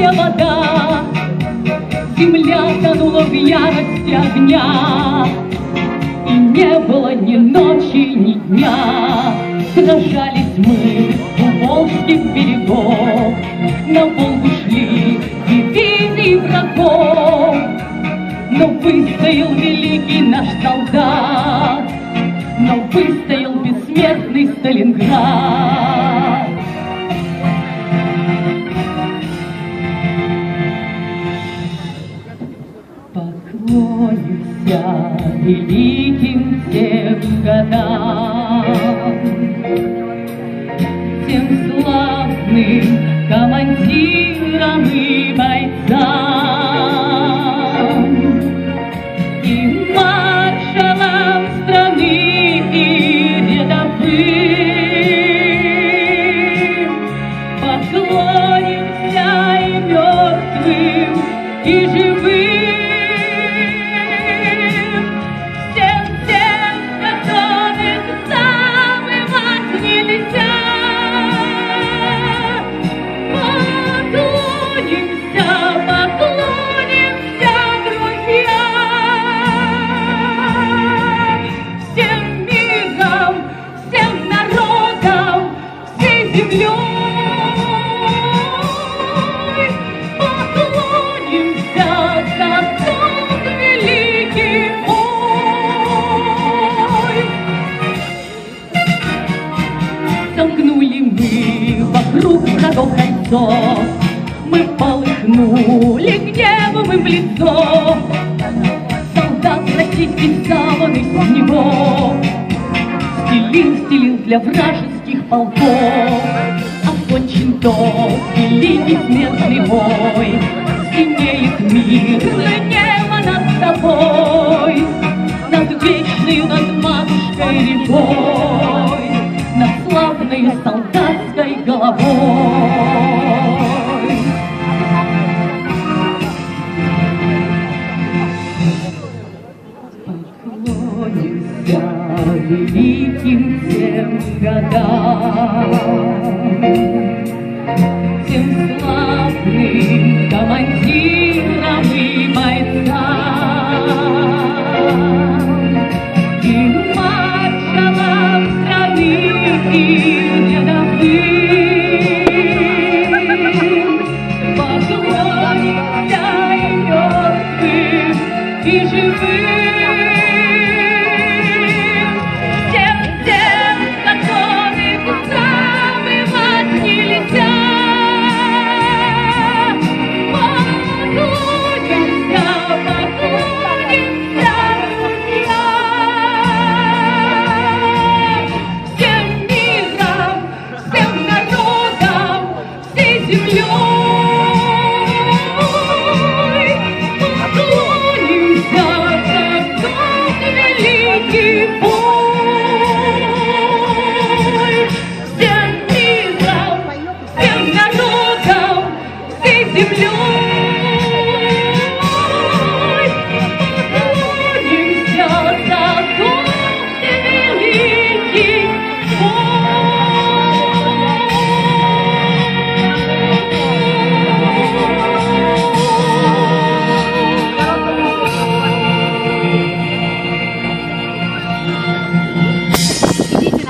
лилась вода, земля тонула в ярости огня, и не было ни ночи, ни дня. Сражались мы у волжских берегов, на Волгу шли дивизии врагов, но выстоял великий наш солдат, но выстоял бессмертный Сталинград. Поклонимся великим тем годам, тем славным командирам и бойцам, и маршалам страны, и рядовым. Поклонимся и мертвым, и живым, сомкнули мы вокруг врагов кольцо, мы полыхнули гневом им в лицо. Солдат российский саваны с него стелил для вражеских полков. Окончен тот великий смертный бой, синеет мирное небо над тобой, над вечной, над матушкой рекой, над славной солдатской головой. Поклонимся великим тем годам, тем славным командирам и бойцам, и маршалам страны, и рядовым. Поклонимся и мертвым, и живым.